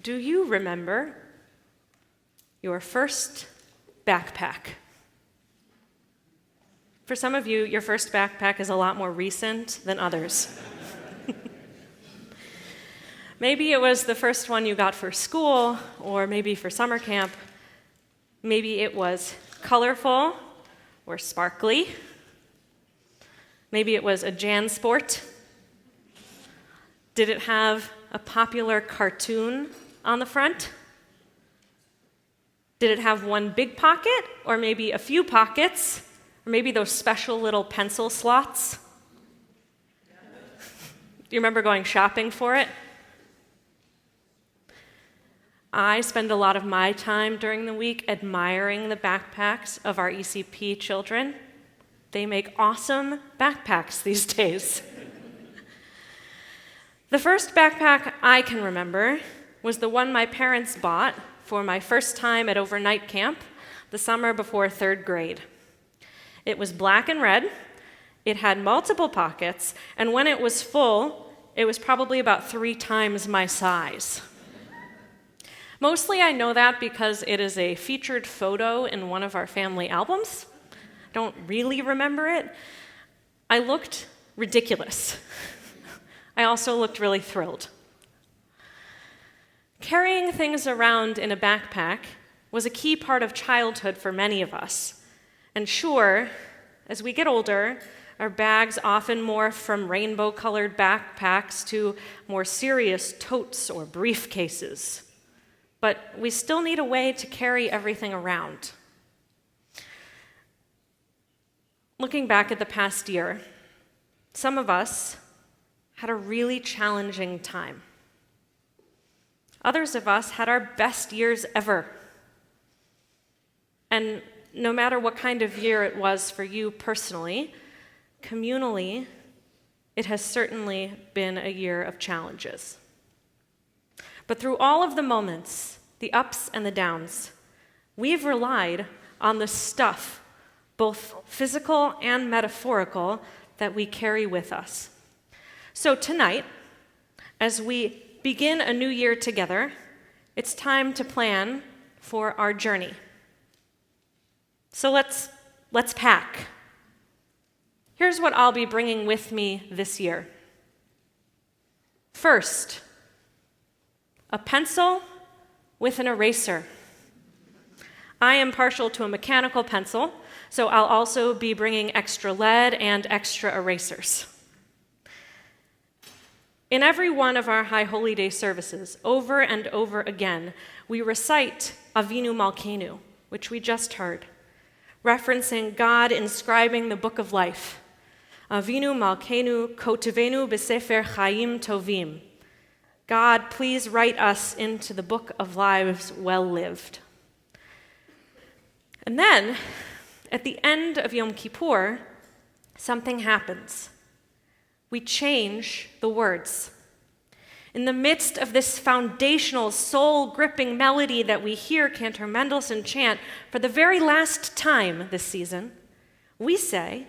Do you remember your first backpack? For some of you, your first backpack is a lot more recent than others. Maybe it was the first one you got for school, or maybe for summer camp. Maybe it was colorful or sparkly. Maybe it was a JanSport. Did it have a popular cartoon on the front? Did it have one big pocket, or maybe a few pockets, or maybe those special little pencil slots? Do you remember going shopping for it? I spend a lot of my time during the week admiring the backpacks of our ECP children. They make awesome backpacks these days. The first backpack I can remember was the one my parents bought for my first time at overnight camp the summer before third grade. It was black and red, it had multiple pockets, and when it was full, it was probably about 3 times my size. Mostly I know that because it is a featured photo in one of our family albums. I don't really remember it. I looked ridiculous. I also looked really thrilled. Carrying things around in a backpack was a key part of childhood for many of us. And sure, as we get older, our bags often morph from rainbow-colored backpacks to more serious totes or briefcases. But we still need a way to carry everything around. Looking back at the past year, some of us had a really challenging time. Others of us had our best years ever. And no matter what kind of year it was for you personally, communally, it has certainly been a year of challenges. But through all of the moments, the ups and the downs, we've relied on the stuff, both physical and metaphorical, that we carry with us. So tonight, as we begin a new year together, it's time to plan for our journey. So let's pack. Here's what I'll be bringing with me this year. First, a pencil with an eraser. I am partial to a mechanical pencil, so I'll also be bringing extra lead and extra erasers. In every one of our High Holy Day services, over and over again, we recite Avinu Malkeinu, which we just heard, referencing God inscribing the book of life. Avinu Malkeinu kotivenu b'sefer chayim tovim. God, please write us into the book of lives well lived. And then, at the end of Yom Kippur, something happens. We change the words. In the midst of this foundational, soul-gripping melody that we hear Cantor Mendelssohn chant for the very last time this season, we say,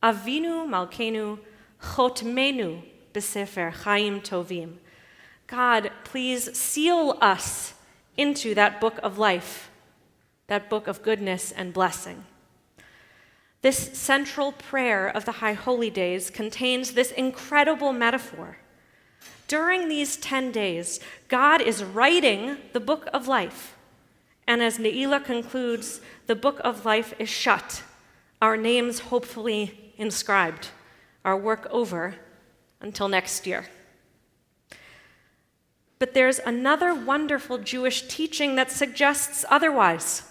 Avinu Malkeinu chotmenu b'sefer chayim tovim. God, please seal us into that book of life, that book of goodness and blessing. This central prayer of the High Holy Days contains this incredible metaphor. During these 10 days, God is writing the book of life. And as Ne'ilah concludes, the book of life is shut, our names hopefully inscribed, our work over until next year. But there's another wonderful Jewish teaching that suggests otherwise.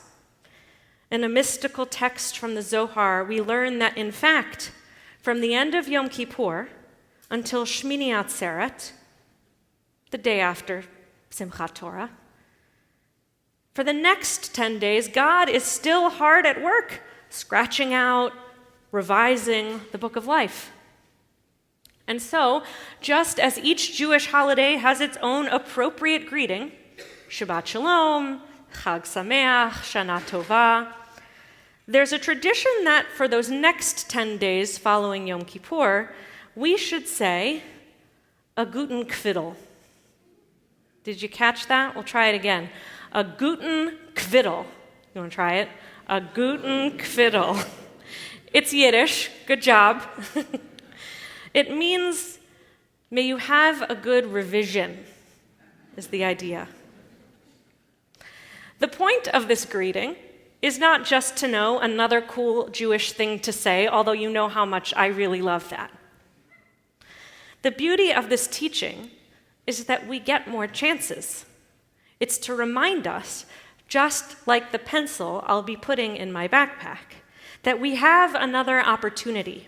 In a mystical text from the Zohar, we learn that, in fact, from the end of Yom Kippur until Shmini Atzeret, the day after Simchat Torah, for the next 10 days, God is still hard at work, scratching out, revising the book of life. And so, just as each Jewish holiday has its own appropriate greeting, Shabbat Shalom, Chag Sameach, Shana Tova, there's a tradition that for those next 10 days following Yom Kippur, we should say a Guten Kviddel. Did you catch that? We'll try it again. A guten Kvittel. You want to try it? A guten Kvittel. It's Yiddish. Good job. It means, may you have a good revision, is the idea. The point of this greeting is not just to know another cool Jewish thing to say, although you know how much I really love that. The beauty of this teaching is that we get more chances. It's to remind us, just like the pencil I'll be putting in my backpack, that we have another opportunity.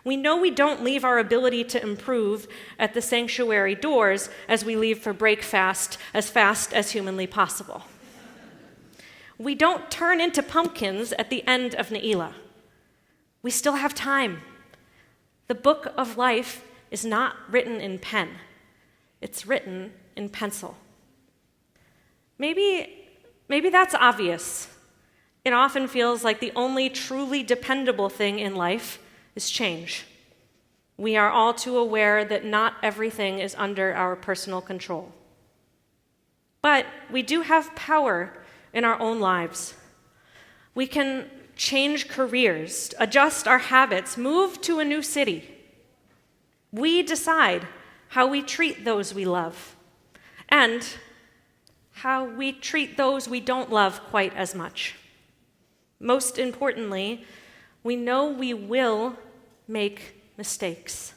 We know we don't leave our ability to improve at the sanctuary doors as we leave for breakfast as humanly possible. We don't turn into pumpkins at the end of Ne'ilah. We still have time. The book of life is not written in pen. It's written in pencil. Maybe that's obvious. It often feels like the only truly dependable thing in life is change. We are all too aware that not everything is under our personal control. But we do have power in our own lives. We can change careers, adjust our habits, move to a new city. We decide how we treat those we love and how we treat those we don't love quite as much. Most importantly, we know we will make mistakes.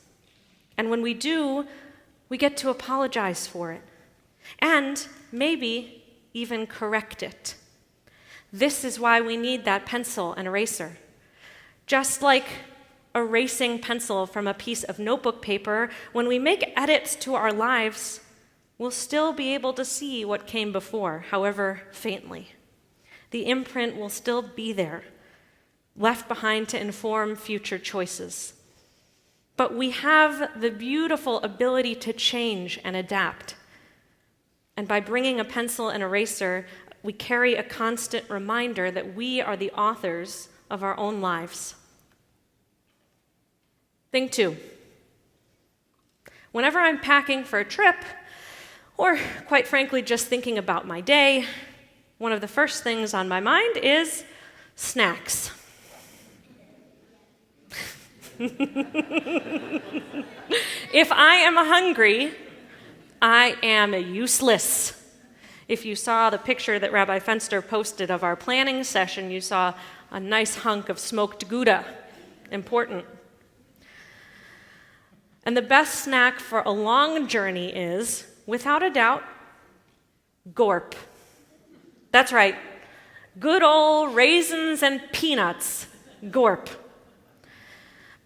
And when we do, we get to apologize for it and maybe even correct it. This is why we need that pencil and eraser. Just like erasing pencil from a piece of notebook paper, when we make edits to our lives, we'll still be able to see what came before, however faintly. The imprint will still be there, left behind to inform future choices. But we have the beautiful ability to change and adapt. And by bringing a pencil and eraser, we carry a constant reminder that we are the authors of our own lives. Thing 2. Whenever I'm packing for a trip, or quite frankly, just thinking about my day, one of the first things on my mind is snacks. If I am hungry, I am useless. If you saw the picture that Rabbi Fenster posted of our planning session, you saw a nice hunk of smoked Gouda. Important. And the best snack for a long journey is, without a doubt, gorp. That's right. Good old raisins and peanuts. Gorp.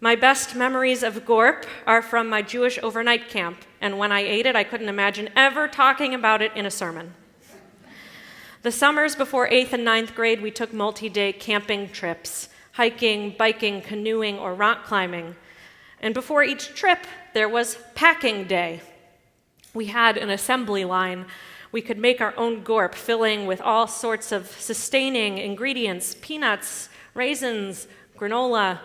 My best memories of gorp are from my Jewish overnight camp, and when I ate it, I couldn't imagine ever talking about it in a sermon. The summers before 8th and 9th grade, we took multi-day camping trips, hiking, biking, canoeing, or rock climbing. And before each trip, there was packing day. We had an assembly line. We could make our own gorp, filling with all sorts of sustaining ingredients, peanuts, raisins, granola.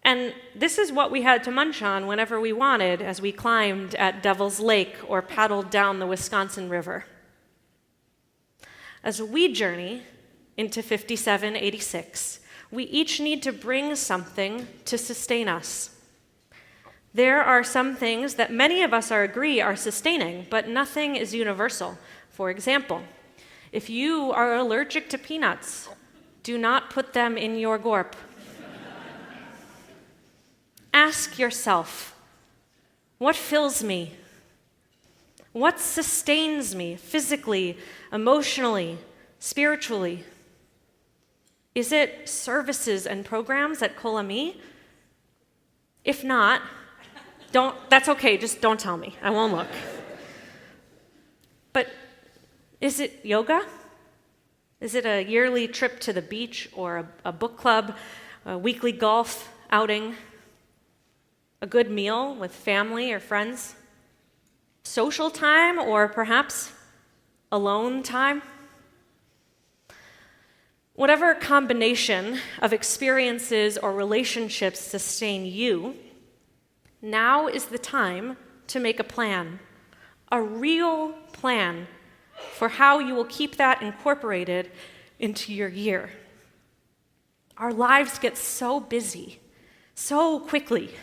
And this is what we had to munch on whenever we wanted as we climbed at Devil's Lake or paddled down the Wisconsin River. As we journey into 5786, we each need to bring something to sustain us. There are some things that many of us agree are sustaining, but nothing is universal. For example, if you are allergic to peanuts, do not put them in your gorp. Ask yourself, what fills me? What sustains me physically, emotionally, spiritually? Is it services and programs at Kol Ami? If not, that's okay, just don't tell me. I won't look. But is it yoga? Is it a yearly trip to the beach or a book club, a weekly golf outing? A good meal with family or friends? Social time or perhaps alone time? Whatever combination of experiences or relationships sustain you, now is the time to make a plan, a real plan for how you will keep that incorporated into your year. Our lives get so busy so quickly.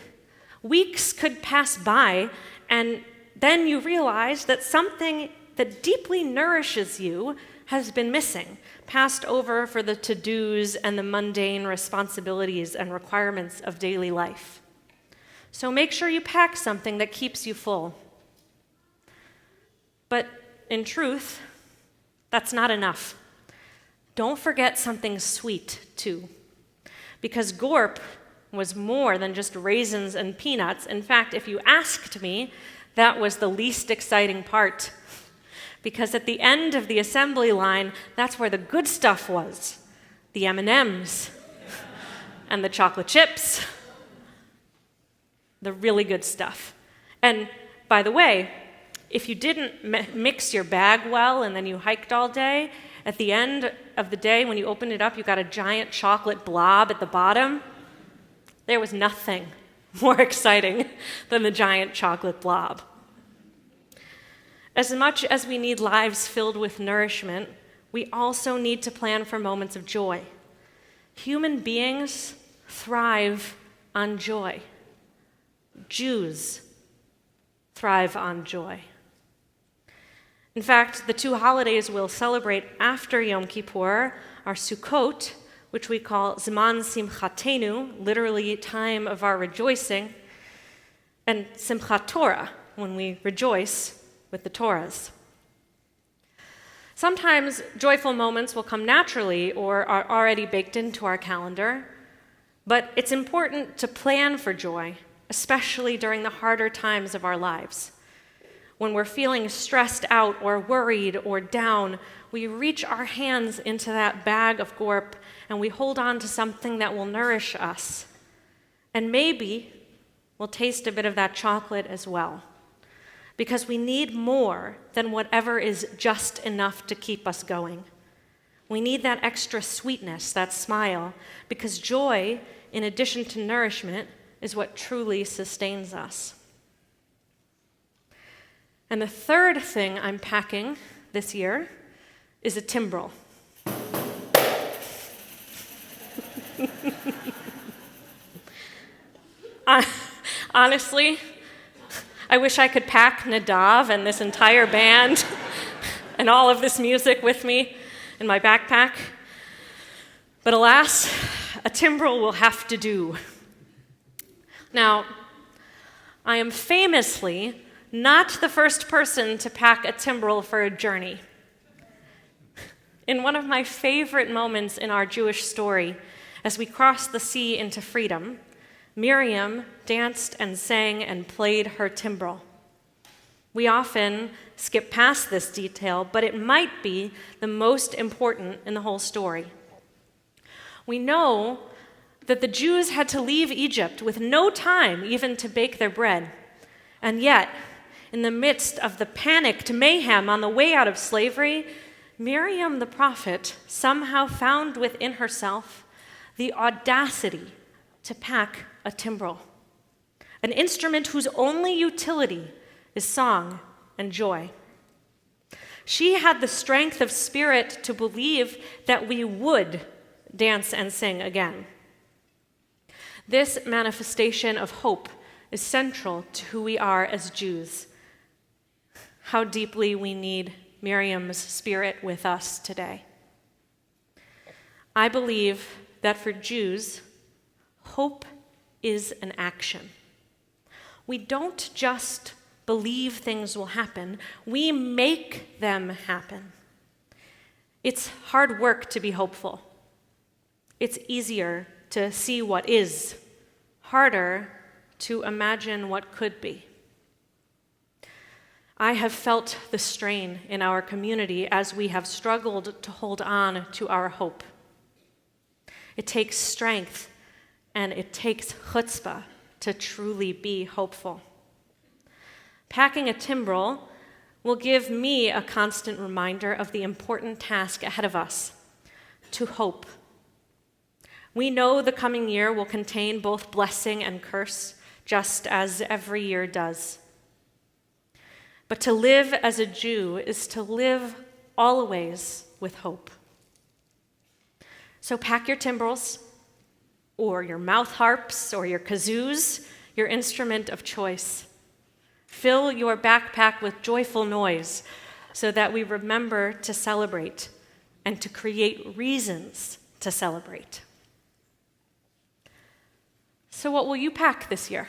Weeks could pass by, and then you realize that something that deeply nourishes you has been missing, passed over for the to-dos and the mundane responsibilities and requirements of daily life. So make sure you pack something that keeps you full. But in truth, that's not enough. Don't forget something sweet, too. Because Gorp was more than just raisins and peanuts. In fact, if you asked me, that was the least exciting part. Because at the end of the assembly line, that's where the good stuff was. The M&Ms and the chocolate chips. The really good stuff. And by the way, if you didn't mix your bag well and then you hiked all day, at the end of the day, when you opened it up, you got a giant chocolate blob at the bottom. There was nothing more exciting than the giant chocolate blob. As much as we need lives filled with nourishment, we also need to plan for moments of joy. Human beings thrive on joy. Jews thrive on joy. In fact, the two holidays we'll celebrate after Yom Kippur are Sukkot, which we call Zman Simchatenu, literally time of our rejoicing, and Simchat Torah, when we rejoice with the Torahs. Sometimes joyful moments will come naturally or are already baked into our calendar, but it's important to plan for joy, especially during the harder times of our lives. When we're feeling stressed out or worried or down, we reach our hands into that bag of Gorp and we hold on to something that will nourish us. And maybe we'll taste a bit of that chocolate as well. Because we need more than whatever is just enough to keep us going. We need that extra sweetness, that smile, because joy, in addition to nourishment, is what truly sustains us. And the third thing I'm packing this year is a timbrel. Honestly, I wish I could pack Nadav and this entire band and all of this music with me in my backpack. But alas, a timbrel will have to do. Now, I am famously not the first person to pack a timbrel for a journey. In one of my favorite moments in our Jewish story, as we crossed the sea into freedom, Miriam danced and sang and played her timbrel. We often skip past this detail, but it might be the most important in the whole story. We know that the Jews had to leave Egypt with no time even to bake their bread. And yet, in the midst of the panicked mayhem on the way out of slavery, Miriam the prophet somehow found within herself the audacity to pack a timbrel, an instrument whose only utility is song and joy. She had the strength of spirit to believe that we would dance and sing again. This manifestation of hope is central to who we are as Jews. How deeply we need Miriam's spirit with us today. I believe that for Jews, hope is an action. We don't just believe things will happen, we make them happen. It's hard work to be hopeful. It's easier to see what is, harder to imagine what could be. I have felt the strain in our community as we have struggled to hold on to our hope. It takes strength and it takes chutzpah to truly be hopeful. Packing a timbrel will give me a constant reminder of the important task ahead of us, to hope. We know the coming year will contain both blessing and curse, just as every year does. But to live as a Jew is to live always with hope. So pack your timbrels, or your mouth harps, or your kazoos, your instrument of choice. Fill your backpack with joyful noise so that we remember to celebrate and to create reasons to celebrate. So what will you pack this year?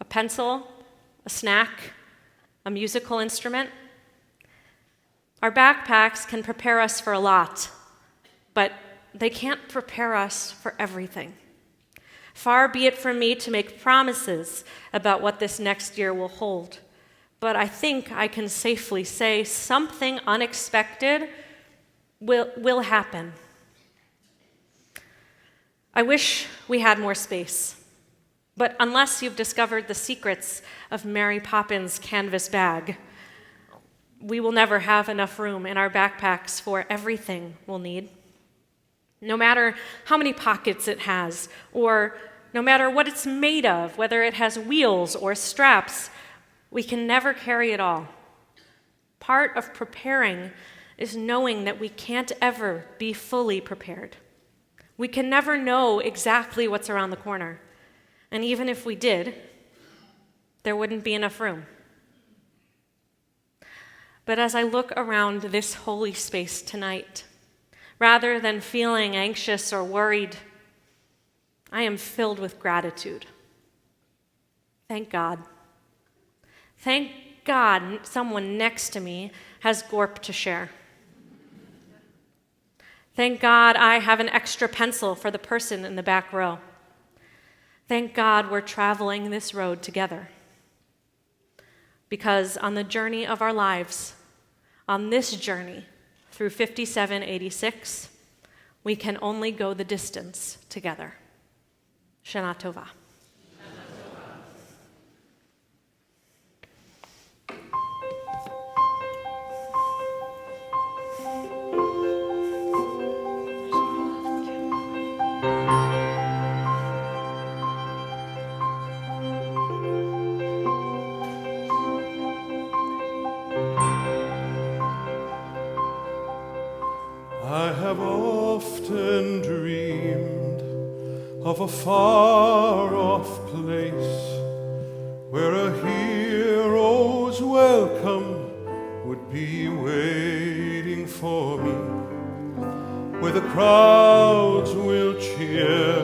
A pencil, a snack, a musical instrument? Our backpacks can prepare us for a lot, but they can't prepare us for everything. Far be it from me to make promises about what this next year will hold, but I think I can safely say something unexpected will happen. I wish we had more space, but unless you've discovered the secrets of Mary Poppins' canvas bag, we will never have enough room in our backpacks for everything we'll need. No matter how many pockets it has, or no matter what it's made of, whether it has wheels or straps, we can never carry it all. Part of preparing is knowing that we can't ever be fully prepared. We can never know exactly what's around the corner. And even if we did, there wouldn't be enough room. But as I look around this holy space tonight, rather than feeling anxious or worried, I am filled with gratitude. Thank God. Thank God someone next to me has gorp to share. Thank God I have an extra pencil for the person in the back row. Thank God we're traveling this road together. Because on the journey of our lives, on this journey through 5786, we can only go the distance together. Shana Tova. I have often dreamed of a far-off place where a hero's welcome would be waiting for me, where the crowds will cheer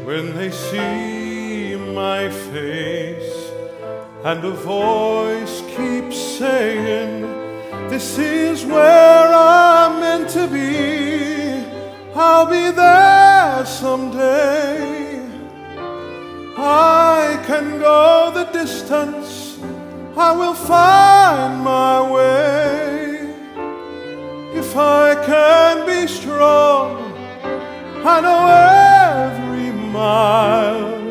when they see my face, and a voice keeps saying, "This is where I'm meant to be. I'll be there someday. I can go the distance. I will find my way. If I can be strong, I know every mile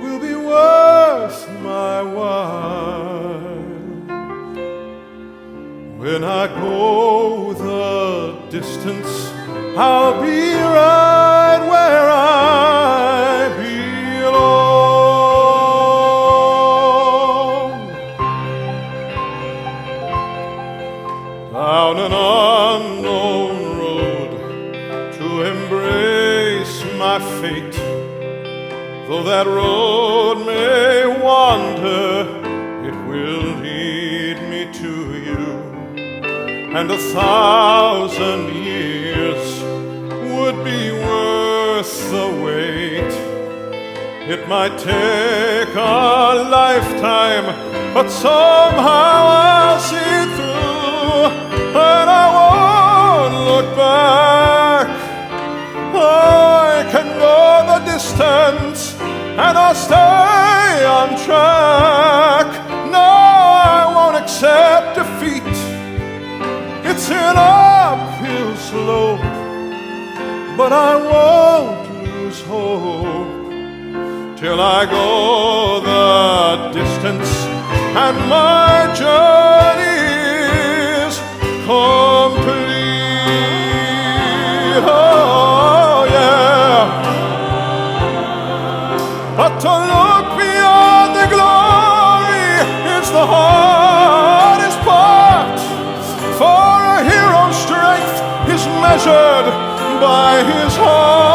will be worth my while. When I go the distance, I'll be right where I belong. Down an unknown road to embrace my fate. Though that road may wander, it will lead me to you. And 1,000 years would be worth the wait. It might take a lifetime, but somehow I'll see it through, and I won't look back. I can go the distance, and I'll stay on track. No, I won't accept defeat. It's an uphill slope, but I won't lose hope till I go the distance and my journey's complete. Oh, yeah. But to look beyond the glory is the heart is parked, for a hero's strength is measured by his heart.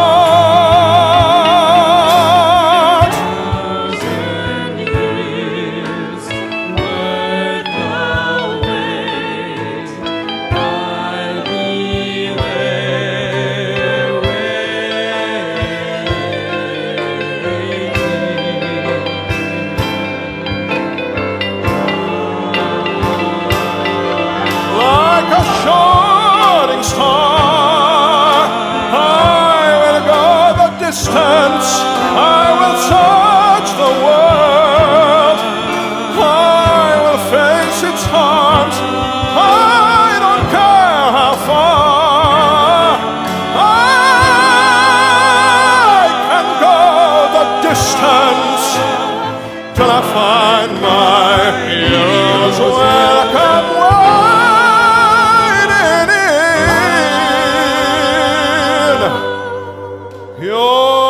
Like a shining star, I will go the distance, I will touch the world, I will face its harms, I don't care how far, I can go the distance till I find my hero's welcome waiting in your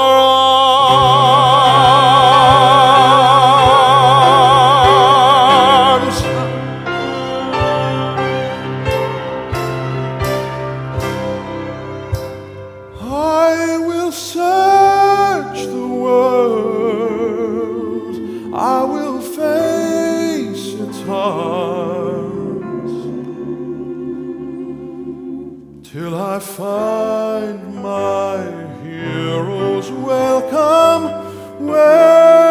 arms. I will search the world, I will face its harms, till I find my hero's welcome waiting.